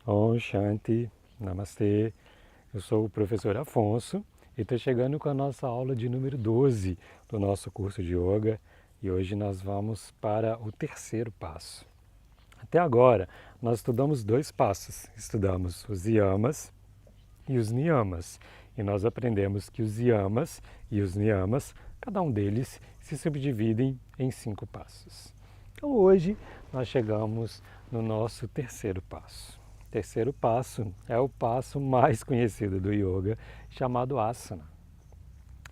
Om Shanti, Namastê. Eu sou o professor Afonso e estou chegando com a nossa aula de número 12 do nosso curso de Yoga e hoje nós vamos para o terceiro passo. Até agora nós estudamos dois passos, estudamos os yamas e os niyamas e nós aprendemos que os yamas e os niyamas, cada um deles se subdividem em 5 passos. Então hoje nós chegamos no nosso terceiro passo. O terceiro passo é o passo mais conhecido do yoga, chamado asana.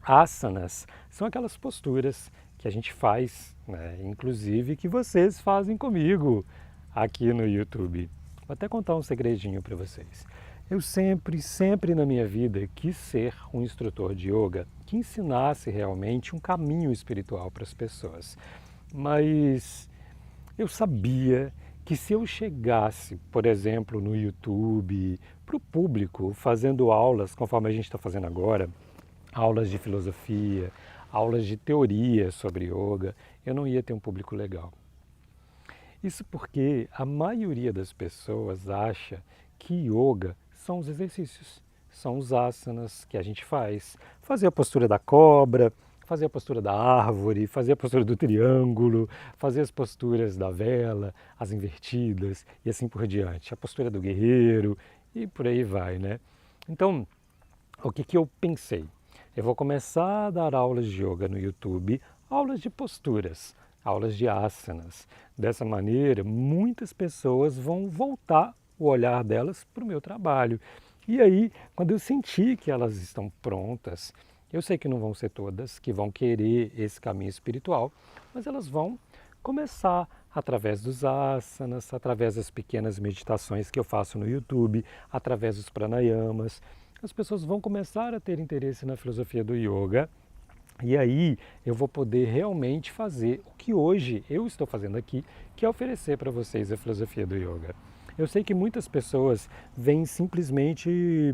Asanas são aquelas posturas que a gente faz, né? Inclusive que vocês fazem comigo aqui no YouTube. Vou até contar um segredinho para vocês. Eu sempre na minha vida quis ser um instrutor de yoga que ensinasse realmente um caminho espiritual para as pessoas. Mas eu sabia que se eu chegasse, por exemplo, no YouTube, para o público, fazendo aulas, conforme a gente está fazendo agora, aulas de filosofia, aulas de teoria sobre yoga, eu não ia ter um público legal. Isso porque a maioria das pessoas acha que yoga são os exercícios, são os asanas que a gente faz. Fazer a postura da cobra, fazer a postura da árvore, fazer a postura do triângulo, fazer as posturas da vela, as invertidas e assim por diante. A postura do guerreiro e por aí vai, né? Então, o que eu pensei? Eu vou começar a dar aulas de yoga no YouTube, aulas de posturas, aulas de asanas. Dessa maneira, muitas pessoas vão voltar o olhar delas para o meu trabalho. E aí, quando eu sentir que elas estão prontas, eu sei que não vão ser todas que vão querer esse caminho espiritual, mas elas vão começar através dos asanas, através das pequenas meditações que eu faço no YouTube, através dos pranayamas. As pessoas vão começar a ter interesse na filosofia do yoga e aí eu vou poder realmente fazer o que hoje eu estou fazendo aqui, que é oferecer para vocês a filosofia do yoga. Eu sei que muitas pessoas vêm simplesmente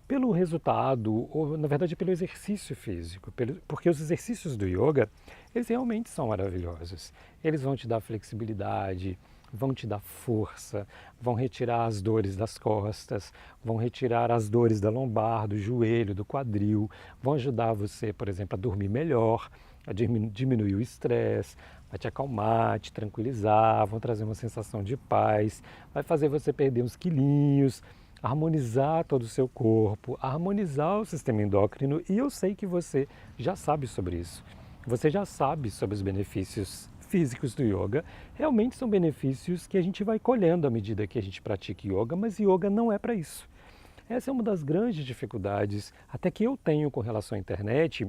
pelo resultado, ou na verdade pelo exercício físico, porque os exercícios do yoga, eles realmente são maravilhosos. Eles vão te dar flexibilidade, vão te dar força, vão retirar as dores das costas, vão retirar as dores da lombar, do joelho, do quadril, vão ajudar você, por exemplo, a dormir melhor, a diminuir o estresse, vai te acalmar, te tranquilizar, vão trazer uma sensação de paz, vai fazer você perder uns quilinhos, harmonizar todo o seu corpo, harmonizar o sistema endócrino e eu sei que você já sabe sobre isso. Você já sabe sobre os benefícios físicos do yoga. Realmente são benefícios que a gente vai colhendo à medida que a gente pratica yoga, mas yoga não é para isso. Essa é uma das grandes dificuldades, até que eu tenho com relação à internet,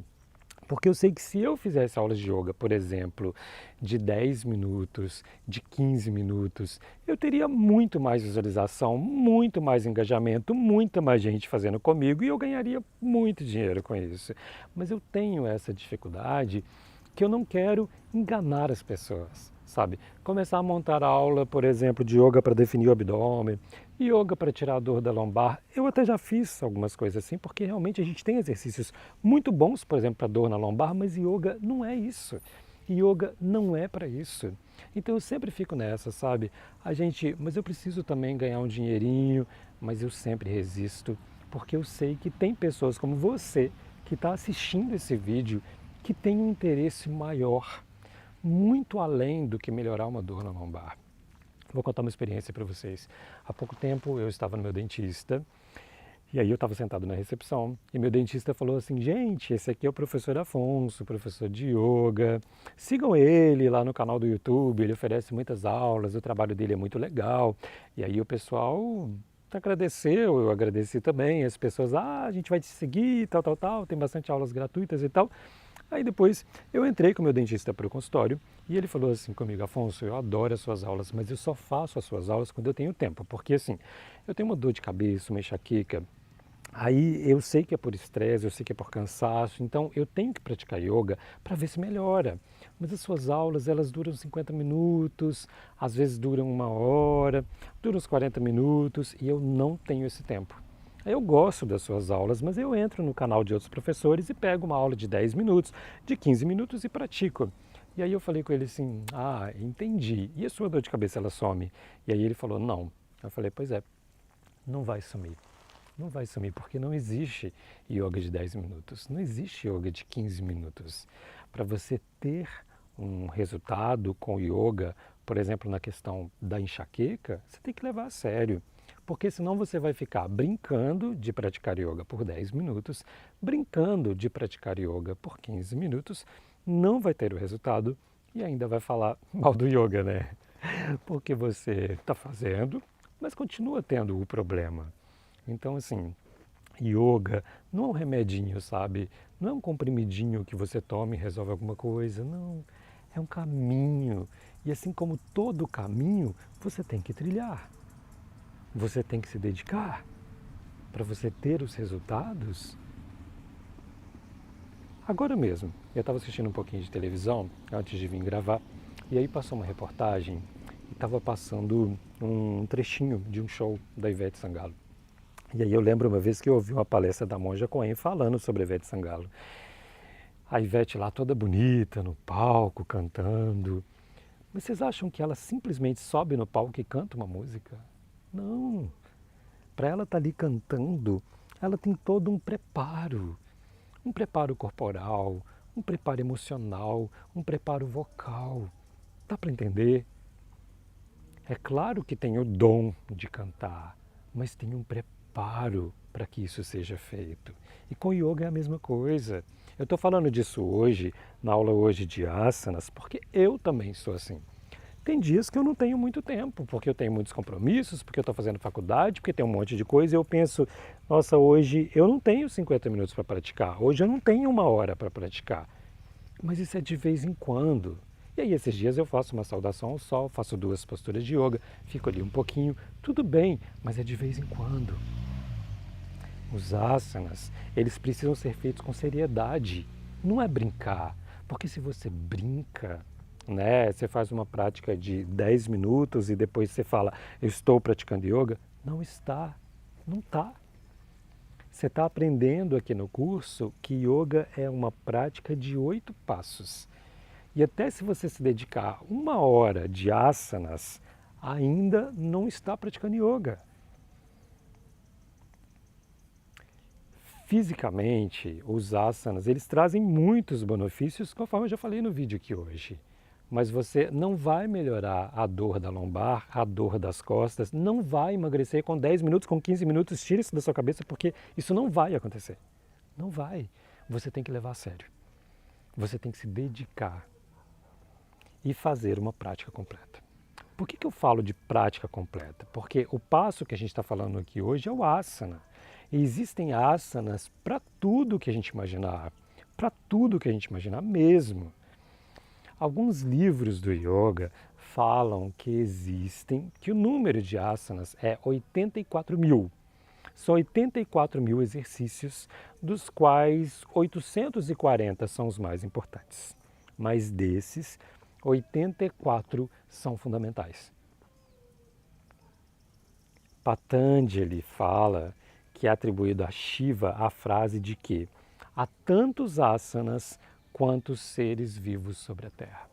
porque eu sei que se eu fizesse aulas de yoga, por exemplo, de 10 minutos, de 15 minutos, eu teria muito mais visualização, muito mais engajamento, muita mais gente fazendo comigo e eu ganharia muito dinheiro com isso. Mas eu tenho essa dificuldade que eu não quero enganar as pessoas, sabe? Começar a montar aula, por exemplo, de yoga para definir o abdômen, yoga para tirar a dor da lombar. Eu até já fiz algumas coisas assim, porque realmente a gente tem exercícios muito bons, por exemplo, para dor na lombar, mas yoga não é isso. Yoga não é para isso. Então eu sempre fico nessa, sabe? Mas eu preciso também ganhar um dinheirinho, mas eu sempre resisto, porque eu sei que tem pessoas como você que está assistindo esse vídeo que tem um interesse maior, muito além do que melhorar uma dor na lombar. Vou contar uma experiência para vocês. Há pouco tempo eu estava no meu dentista e aí eu estava sentado na recepção e meu dentista falou assim: gente, esse aqui é o professor Afonso, professor de yoga. Sigam ele lá no canal do YouTube, ele oferece muitas aulas, o trabalho dele é muito legal. E aí o pessoal agradeceu, eu agradeci também. As pessoas, a gente vai te seguir, tal, tem bastante aulas gratuitas e tal. Aí depois eu entrei com o meu dentista para o consultório e ele falou assim comigo: Afonso, eu adoro as suas aulas, mas eu só faço as suas aulas quando eu tenho tempo, porque assim, eu tenho uma dor de cabeça, uma enxaqueca, aí eu sei que é por estresse, eu sei que é por cansaço, então eu tenho que praticar yoga para ver se melhora. Mas as suas aulas, elas duram 50 minutos, às vezes duram 1 hora, duram uns 40 minutos e eu não tenho esse tempo. Eu gosto das suas aulas, mas eu entro no canal de outros professores e pego uma aula de 10 minutos, de 15 minutos e pratico. E aí eu falei com ele assim: entendi. E a sua dor de cabeça, ela some? E aí ele falou: não. Eu falei: pois é. não vai sumir. Não vai sumir, porque não existe yoga de 10 minutos, não existe yoga de 15 minutos. Para você ter um resultado com yoga, por exemplo, na questão da enxaqueca, você tem que levar a sério. Porque senão você vai ficar brincando de praticar yoga por 10 minutos, brincando de praticar yoga por 15 minutos, não vai ter o resultado e ainda vai falar mal do yoga, né? Porque você está fazendo, mas continua tendo o problema. Então, assim, yoga não é um remedinho, sabe? Não é um comprimidinho que você toma e resolve alguma coisa. Não, é um caminho. E assim como todo caminho, você tem que trilhar. Você tem que se dedicar para você ter os resultados. Agora mesmo, eu estava assistindo um pouquinho de televisão antes de vir gravar, e aí passou uma reportagem e estava passando um trechinho de um show da Ivete Sangalo. E aí eu lembro uma vez que eu ouvi uma palestra da Monja Coen falando sobre a Ivete Sangalo. A Ivete lá toda bonita, no palco, cantando. Mas vocês acham que ela simplesmente sobe no palco e canta uma música? Não. Para ela estar ali cantando, ela tem todo um preparo. Um preparo corporal, um preparo emocional, um preparo vocal. Dá para entender? É claro que tem o dom de cantar, mas tem um preparo para que isso seja feito. E com yoga é a mesma coisa. Eu estou falando disso hoje, na aula hoje de asanas, porque eu também sou assim. Tem dias que eu não tenho muito tempo, porque eu tenho muitos compromissos, porque eu estou fazendo faculdade, porque tem um monte de coisa e eu penso, nossa, hoje eu não tenho 50 minutos para praticar, hoje eu não tenho 1 hora para praticar. Mas isso é de vez em quando. E aí esses dias eu faço uma saudação ao sol, faço 2 posturas de yoga, fico ali um pouquinho, tudo bem, mas é de vez em quando. Os asanas, eles precisam ser feitos com seriedade, não é brincar, porque se você brinca, né, você faz uma prática de 10 minutos e depois você fala, eu estou praticando yoga, não está, não está. Você está aprendendo aqui no curso que yoga é uma prática de 8 passos. E até se você se dedicar 1 hora de asanas, ainda não está praticando yoga. Fisicamente, os asanas, eles trazem muitos benefícios, conforme eu já falei no vídeo aqui hoje. Mas você não vai melhorar a dor da lombar, a dor das costas, não vai emagrecer com 10 minutos, com 15 minutos, tira isso da sua cabeça, porque isso não vai acontecer. Não vai. Você tem que levar a sério. Você tem que se dedicar e fazer uma prática completa. Por que eu falo de prática completa? Porque o passo que a gente está falando aqui hoje é o asana. E existem asanas para tudo que a gente imaginar, para tudo que a gente imaginar mesmo. Alguns livros do yoga falam que o número de asanas é 84 mil. São 84 mil exercícios, dos quais 840 são os mais importantes. Mas desses, 84 são fundamentais. Patanjali fala que é atribuído a Shiva a frase de que há tantos asanas quantos seres vivos sobre a Terra.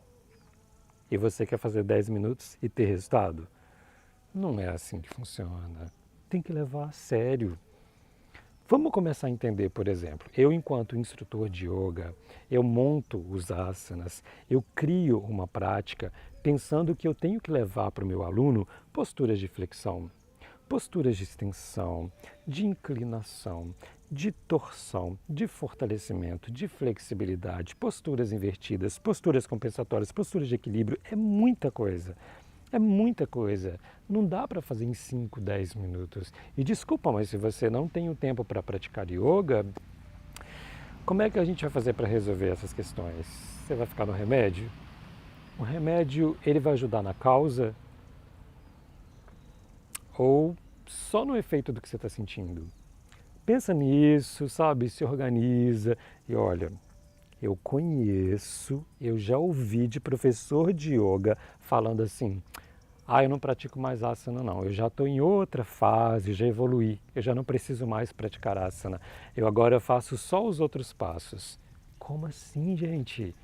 E você quer fazer 10 minutos e ter resultado? Não é assim que funciona. Tem que levar a sério. Vamos começar a entender, por exemplo, eu enquanto instrutor de yoga, eu monto os asanas, eu crio uma prática pensando que eu tenho que levar para o meu aluno posturas de flexão, posturas de extensão, de inclinação, de torção, de fortalecimento, de flexibilidade, posturas invertidas, posturas compensatórias, posturas de equilíbrio, é muita coisa. É muita coisa. Não dá para fazer em 5, 10 minutos. E desculpa, mas se você não tem o tempo para praticar yoga, como é que a gente vai fazer para resolver essas questões? Você vai ficar no remédio? O remédio, ele vai ajudar na causa ou só no efeito do que você está sentindo? Pensa nisso, sabe? Se organiza e olha, eu já ouvi de professor de yoga falando assim, eu não pratico mais asana não, eu já estou em outra fase, já evoluí, eu já não preciso mais praticar asana, eu agora faço só os outros passos. Como assim, gente?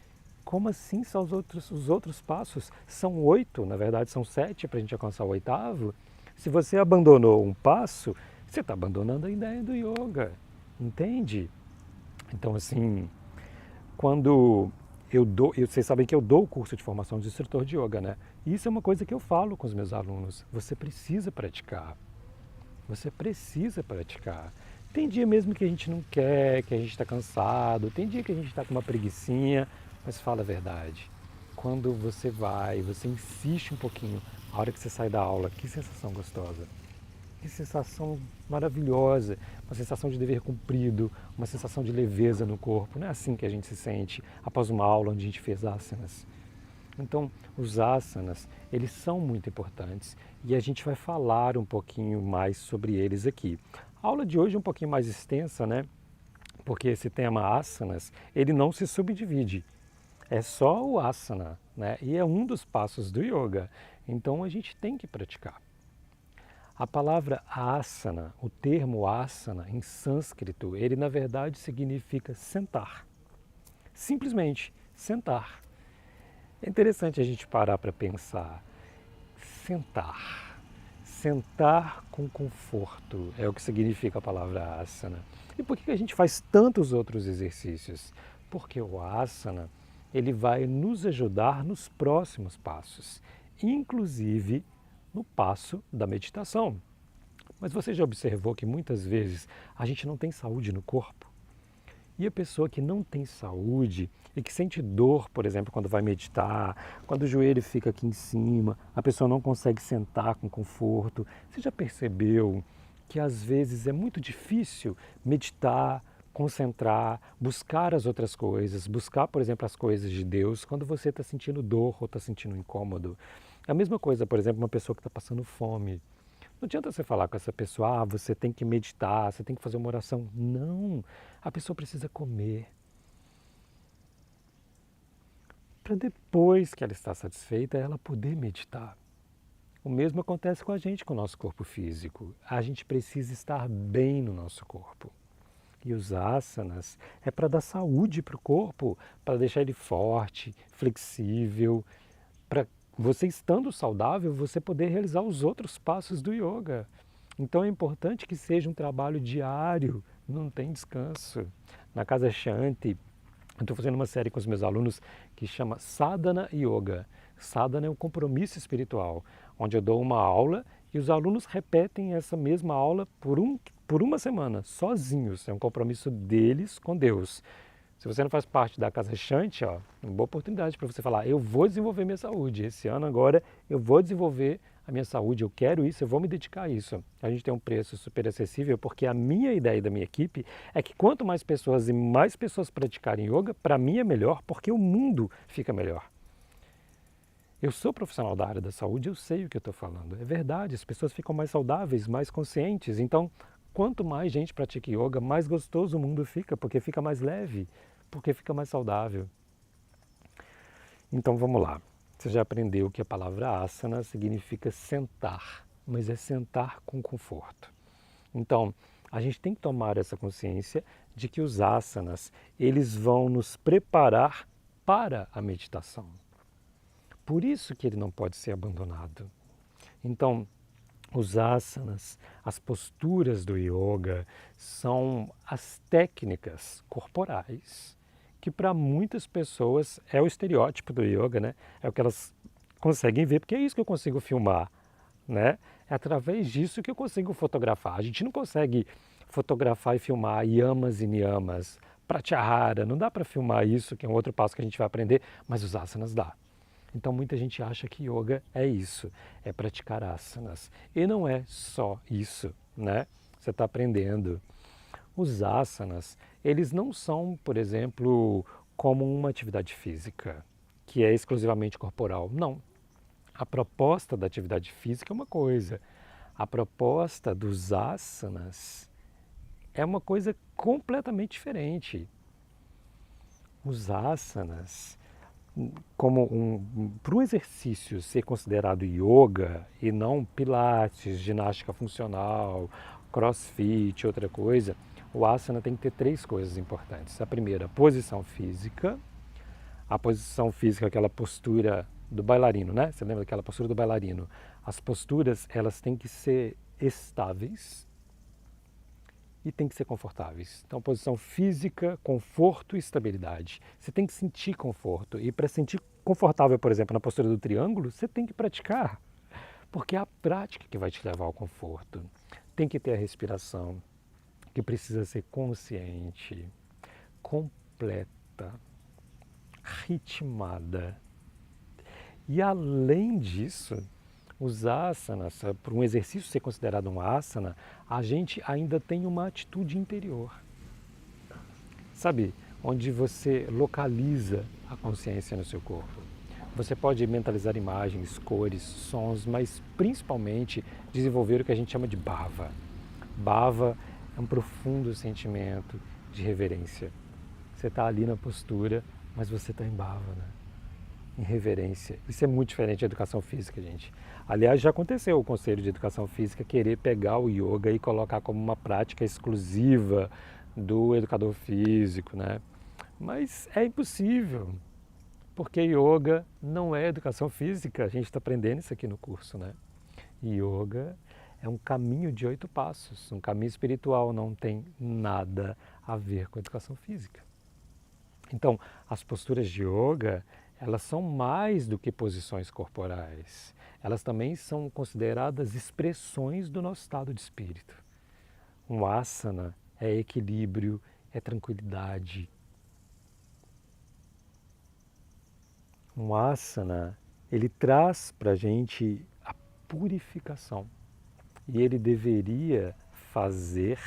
Como assim só os outros passos? São 8, na verdade são 7 para a gente alcançar o 8º. Se você abandonou um passo, você está abandonando a ideia do yoga, entende? Então, assim, quando vocês sabem que eu dou o curso de formação de instrutor de yoga, né? E isso é uma coisa que eu falo com os meus alunos. Você precisa praticar. Você precisa praticar. Tem dia mesmo que a gente não quer, que a gente está cansado, tem dia que a gente está com uma preguicinha, mas fala a verdade. Quando você vai, você insiste um pouquinho, a hora que você sai da aula, que sensação gostosa. Que sensação maravilhosa, uma sensação de dever cumprido, uma sensação de leveza no corpo. Não é assim que a gente se sente após uma aula onde a gente fez asanas. Então, os asanas, eles são muito importantes e a gente vai falar um pouquinho mais sobre eles aqui. A aula de hoje é um pouquinho mais extensa, né? Porque esse tema asanas, ele não se subdivide. É só o asana, né? E é um dos passos do yoga. Então, a gente tem que praticar. A palavra asana, o termo asana em sânscrito, ele na verdade significa sentar. Simplesmente sentar. É interessante a gente parar para pensar. Sentar. Sentar com conforto é o que significa a palavra asana. E por que a gente faz tantos outros exercícios? Porque o asana, ele vai nos ajudar nos próximos passos, inclusive no passo da meditação. Mas você já observou que muitas vezes a gente não tem saúde no corpo? E a pessoa que não tem saúde e que sente dor, por exemplo, quando vai meditar, quando o joelho fica aqui em cima, a pessoa não consegue sentar com conforto. Você já percebeu que às vezes é muito difícil meditar, concentrar, buscar as outras coisas, buscar, por exemplo, as coisas de Deus quando você está sentindo dor ou está sentindo incômodo? É a mesma coisa, por exemplo, uma pessoa que está passando fome. Não adianta você falar com essa pessoa, você tem que meditar, você tem que fazer uma oração. Não, a pessoa precisa comer. Para depois que ela está satisfeita, ela poder meditar. O mesmo acontece com a gente, com o nosso corpo físico. A gente precisa estar bem no nosso corpo. E os asanas é para dar saúde para o corpo, para deixar ele forte, flexível, para você estando saudável, você poder realizar os outros passos do yoga. Então é importante que seja um trabalho diário, não tem descanso. Na Casa Shanti, eu estou fazendo uma série com os meus alunos que chama Sadhana Yoga. Sadhana é um compromisso espiritual, onde eu dou uma aula e os alunos repetem essa mesma aula por uma semana, sozinhos. É um compromisso deles com Deus. Se você não faz parte da Casa Shanti, ó, uma boa oportunidade para você falar, eu vou desenvolver minha saúde. Esse ano agora eu vou desenvolver a minha saúde, eu quero isso, eu vou me dedicar a isso. A gente tem um preço super acessível, porque a minha ideia da minha equipe é que quanto mais pessoas e mais pessoas praticarem yoga, para mim é melhor, porque o mundo fica melhor. Eu sou profissional da área da saúde, eu sei o que eu estou falando. É verdade, as pessoas ficam mais saudáveis, mais conscientes. Então, quanto mais gente pratica yoga, mais gostoso o mundo fica, porque fica mais leve, porque fica mais saudável. Então, vamos lá. Você já aprendeu que a palavra asana significa sentar, mas é sentar com conforto. Então, a gente tem que tomar essa consciência de que os asanas, eles vão nos preparar para a meditação. Por isso que ele não pode ser abandonado. Então, os asanas, as posturas do yoga, são as técnicas corporais que para muitas pessoas é o estereótipo do yoga, né? É o que elas conseguem ver, porque é isso que eu consigo filmar, né? É através disso que eu consigo fotografar. A gente não consegue fotografar e filmar yamas e niyamas, pratyahara, não dá para filmar isso, que é um outro passo que a gente vai aprender, mas os asanas dá. Então muita gente acha que yoga é isso, é praticar asanas. E não é só isso, né? Você está aprendendo. Os asanas, eles não são, por exemplo, como uma atividade física, que é exclusivamente corporal. Não. A proposta da atividade física é uma coisa. A proposta dos asanas é uma coisa completamente diferente. Os asanas, para um exercício ser considerado yoga e não pilates, ginástica funcional, crossfit, outra coisa, o asana tem que ter três coisas importantes. A primeira, a posição física, aquela postura do bailarino, né? Você lembra daquela postura do bailarino? As posturas, elas têm que ser estáveis e têm que ser confortáveis. Então, posição física, conforto e estabilidade. Você tem que sentir conforto. E para sentir confortável, por exemplo, na postura do triângulo, você tem que praticar. Porque é a prática que vai te levar ao conforto. Tem que ter a respiração, que precisa ser consciente, completa, ritmada. E além disso, os asanas, para um exercício ser considerado um asana, a gente ainda tem uma atitude interior. Sabe, onde você localiza a consciência no seu corpo. Você pode mentalizar imagens, cores, sons, mas principalmente desenvolver o que a gente chama de bhava. Bhava é um profundo sentimento de reverência. Você está ali na postura, mas você está em bhava, né? Em reverência. Isso é muito diferente da educação física, gente. Aliás, já aconteceu o Conselho de Educação Física querer pegar o yoga e colocar como uma prática exclusiva do educador físico, né? Mas é impossível, porque yoga não é educação física. A gente está aprendendo isso aqui no curso, né? Yoga é um caminho de 8 passos, um caminho espiritual, não tem nada a ver com educação física. Então, as posturas de yoga, elas são mais do que posições corporais. Elas também são consideradas expressões do nosso estado de espírito. Um asana é equilíbrio, é tranquilidade. Um asana, ele traz para a gente a purificação. E ele deveria fazer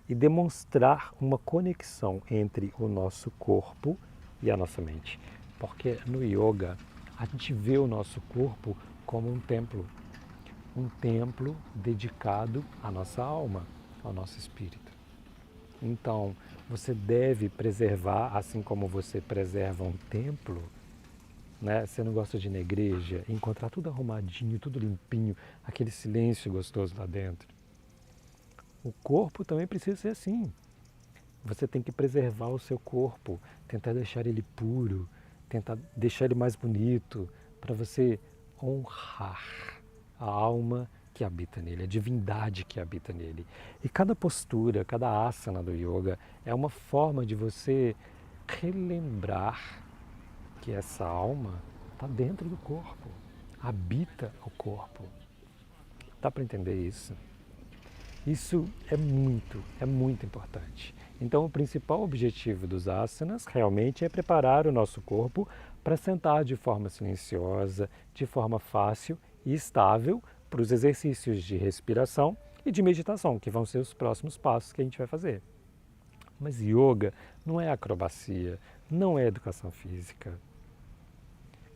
e demonstrar uma conexão entre o nosso corpo e a nossa mente. Porque no yoga, a gente vê o nosso corpo como um templo dedicado à nossa alma, ao nosso espírito. Então, você deve preservar, assim como você preserva um templo, né? Você não gosta de ir na igreja, encontrar tudo arrumadinho, tudo limpinho, aquele silêncio gostoso lá dentro. O corpo também precisa ser assim. Você tem que preservar o seu corpo, tentar deixar ele puro, tentar deixar ele mais bonito, para você honrar a alma que habita nele, a divindade que habita nele. E cada postura, cada asana do yoga é uma forma de você relembrar que essa alma está dentro do corpo, habita o corpo. Dá para entender isso? Isso é muito importante. Então, o principal objetivo dos asanas realmente é preparar o nosso corpo para sentar de forma silenciosa, de forma fácil e estável para os exercícios de respiração e de meditação, que vão ser os próximos passos que a gente vai fazer. Mas yoga não é acrobacia, não é educação física.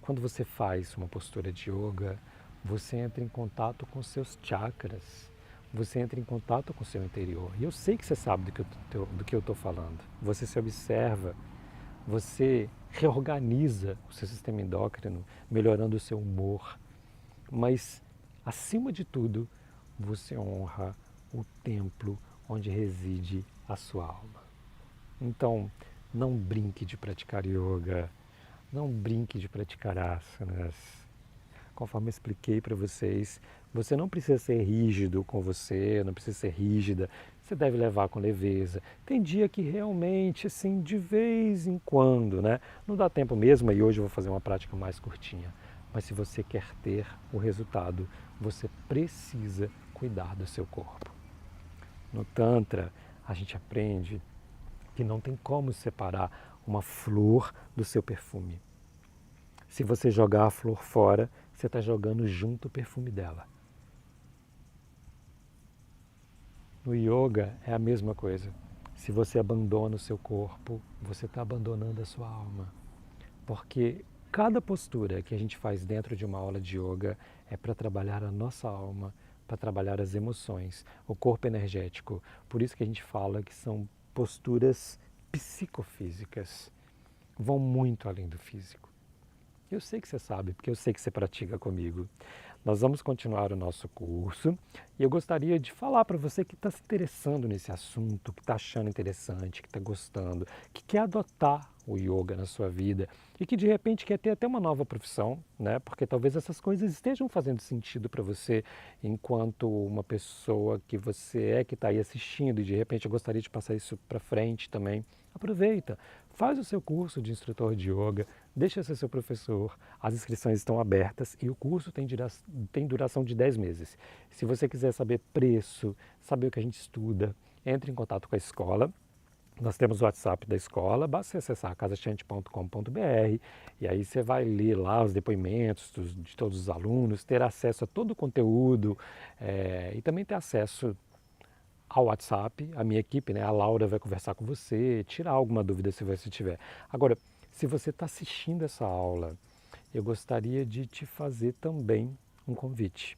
Quando você faz uma postura de yoga, você entra em contato com seus chakras. Você entra em contato com o seu interior. E eu sei que você sabe do que eu estou falando. Você se observa, você reorganiza o seu sistema endócrino, melhorando o seu humor. Mas, acima de tudo, você honra o templo onde reside a sua alma. Então, não brinque de praticar yoga, não brinque de praticar asanas. Conforme eu expliquei para vocês, você não precisa ser rígido com você, não precisa ser rígida, você deve levar com leveza. Tem dia que realmente, assim, de vez em quando, né? Não dá tempo mesmo e hoje eu vou fazer uma prática mais curtinha. Mas se você quer ter o resultado, você precisa cuidar do seu corpo. No Tantra, a gente aprende que não tem como separar uma flor do seu perfume. Se você jogar a flor fora, você está jogando junto o perfume dela. No yoga é a mesma coisa. Se você abandona o seu corpo, você está abandonando a sua alma. Porque cada postura que a gente faz dentro de uma aula de yoga é para trabalhar a nossa alma, para trabalhar as emoções, o corpo energético. Por isso que a gente fala que são posturas psicofísicas. Vão muito além do físico. Eu sei que você sabe, porque eu sei que você pratica comigo. Nós vamos continuar o nosso curso e eu gostaria de falar para você que está se interessando nesse assunto, que está achando interessante, que está gostando, que quer adotar o yoga na sua vida e que de repente quer ter até uma nova profissão, né? Porque talvez essas coisas estejam fazendo sentido para você enquanto uma pessoa que você é, que está aí assistindo e de repente eu gostaria de passar isso para frente também. Aproveita, faz o seu curso de instrutor de yoga, deixa ser seu professor, as inscrições estão abertas e o curso tem duração de 10 meses. Se você quiser saber preço, saber o que a gente estuda, entre em contato com a escola. Nós temos o WhatsApp da escola, basta você acessar casachante.com.br e aí você vai ler lá os depoimentos de todos os alunos, ter acesso a todo o conteúdo e também ter acesso ao WhatsApp. A minha equipe, né, a Laura, vai conversar com você, tirar alguma dúvida se você tiver. Agora, se você está assistindo essa aula, eu gostaria de te fazer também um convite.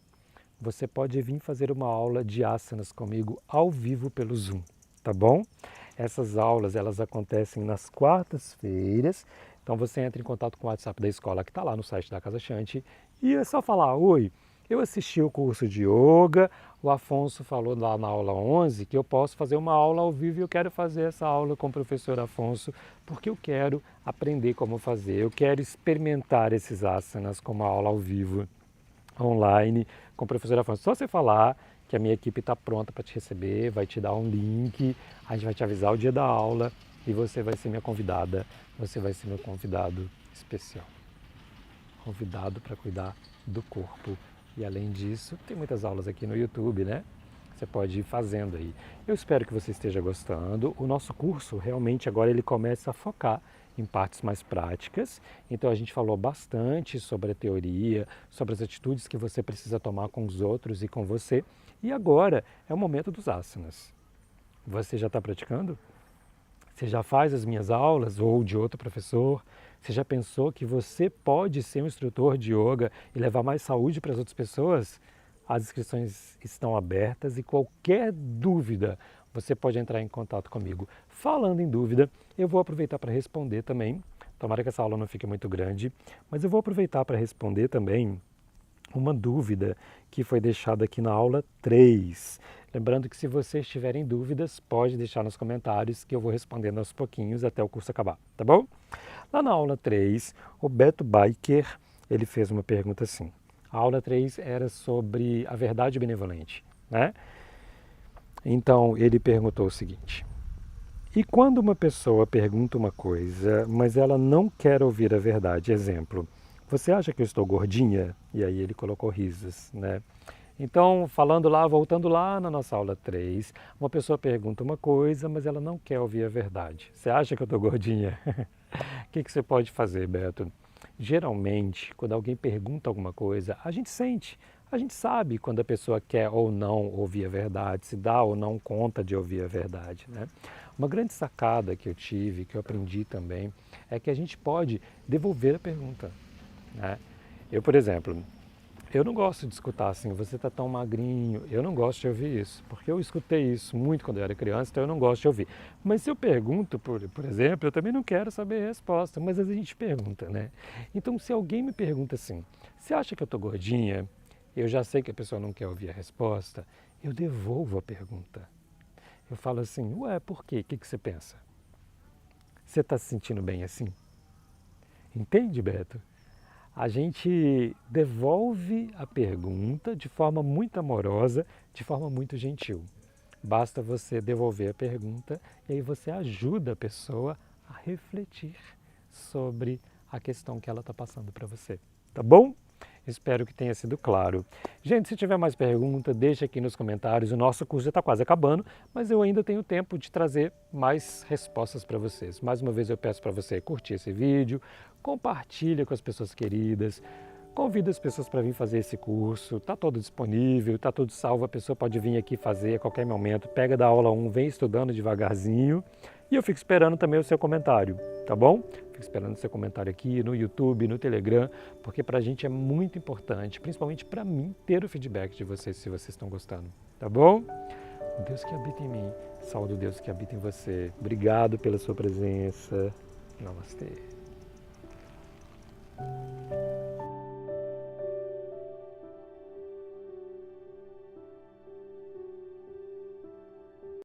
Você pode vir fazer uma aula de asanas comigo ao vivo pelo Zoom, tá bom? Essas aulas, elas acontecem nas quartas-feiras, então você entra em contato com o WhatsApp da escola que está lá no site da Casa Shanti e é só falar: oi, eu assisti o curso de yoga, o Afonso falou lá na aula 11 que eu posso fazer uma aula ao vivo e eu quero fazer essa aula com o professor Afonso porque eu quero aprender como fazer, eu quero experimentar esses asanas como aula ao vivo, online, com o professor Afonso. Só você falar que a minha equipe está pronta para te receber, vai te dar um link, a gente vai te avisar o dia da aula e você vai ser minha convidada, você vai ser meu convidado especial. Convidado para cuidar do corpo. E além disso, tem muitas aulas aqui no YouTube, né? Você pode ir fazendo aí. Eu espero que você esteja gostando. O nosso curso realmente agora ele começa a focar em partes mais práticas. Então a gente falou bastante sobre a teoria, sobre as atitudes que você precisa tomar com os outros e com você. E agora é o momento dos asanas. Você já está praticando? Você já faz as minhas aulas ou de outro professor? Você já pensou que você pode ser um instrutor de yoga e levar mais saúde para as outras pessoas? As inscrições estão abertas e qualquer dúvida você pode entrar em contato comigo. Falando em dúvida, eu vou aproveitar para responder também. Tomara que essa aula não fique muito grande, mas eu vou aproveitar para responder também uma dúvida que foi deixada aqui na aula 3. Lembrando que se vocês tiverem dúvidas, pode deixar nos comentários que eu vou respondendo aos pouquinhos até o curso acabar, tá bom? Lá na aula 3, o Beto Biker, ele fez uma pergunta assim. A aula 3 era sobre a verdade benevolente, né? Então, ele perguntou o seguinte: e quando uma pessoa pergunta uma coisa, mas ela não quer ouvir a verdade? Exemplo, você acha que eu estou gordinha? E aí ele colocou risos, né? Então, voltando lá na nossa aula 3, uma pessoa pergunta uma coisa, mas ela não quer ouvir a verdade. Você acha que eu estou gordinha? O que você pode fazer, Beto? Geralmente, quando alguém pergunta alguma coisa, a gente sente, a gente sabe quando a pessoa quer ou não ouvir a verdade, se dá ou não conta de ouvir a verdade, né? Uma grande sacada que eu tive, que eu aprendi também, é que a gente pode devolver a pergunta, né? Eu, por exemplo, eu não gosto de escutar assim: você está tão magrinho. Eu não gosto de ouvir isso, porque eu escutei isso muito quando eu era criança, então eu não gosto de ouvir. Mas se eu pergunto, por exemplo, eu também não quero saber a resposta, mas às vezes a gente pergunta, né? Então, se alguém me pergunta assim: você acha que eu estou gordinha? Eu já sei que a pessoa não quer ouvir a resposta, eu devolvo a pergunta. Eu falo assim: ué, por quê? O que você pensa? Você está se sentindo bem assim? Entende, Beto? A gente devolve a pergunta de forma muito amorosa, de forma muito gentil. Basta você devolver a pergunta e aí você ajuda a pessoa a refletir sobre a questão que ela está passando para você. Tá bom? Espero que tenha sido claro. Gente, se tiver mais pergunta, deixa aqui nos comentários. O nosso curso já está quase acabando, mas eu ainda tenho tempo de trazer mais respostas para vocês. Mais uma vez eu peço para você curtir esse vídeo, compartilha com as pessoas queridas, convida as pessoas para vir fazer esse curso. Está todo disponível, está tudo salvo, a pessoa pode vir aqui fazer a qualquer momento. Pega da aula 1, vem estudando devagarzinho. E eu fico esperando também o seu comentário, tá bom? Fico esperando o seu comentário aqui no YouTube, no Telegram, porque para a gente é muito importante, principalmente para mim, ter o feedback de vocês, se vocês estão gostando, tá bom? O Deus que habita em mim, saúde o Deus que habita em você. Obrigado pela sua presença. Namastê.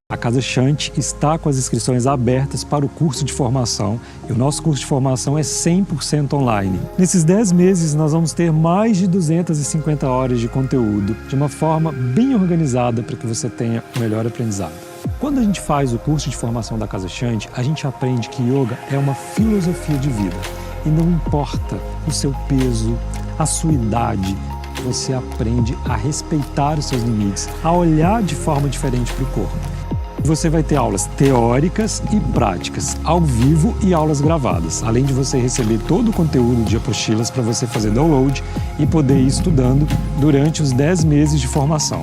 A Casa Shanti está com as inscrições abertas para o curso de formação e o nosso curso de formação é 100% online. Nesses 10 meses nós vamos ter mais de 250 horas de conteúdo de uma forma bem organizada para que você tenha o melhor aprendizado. Quando a gente faz o curso de formação da Casa Shanti, a gente aprende que yoga é uma filosofia de vida e não importa o seu peso, a sua idade, você aprende a respeitar os seus limites, a olhar de forma diferente para o corpo. Você vai ter aulas teóricas e práticas, ao vivo e aulas gravadas, além de você receber todo o conteúdo de apostilas para você fazer download e poder ir estudando durante os 10 meses de formação.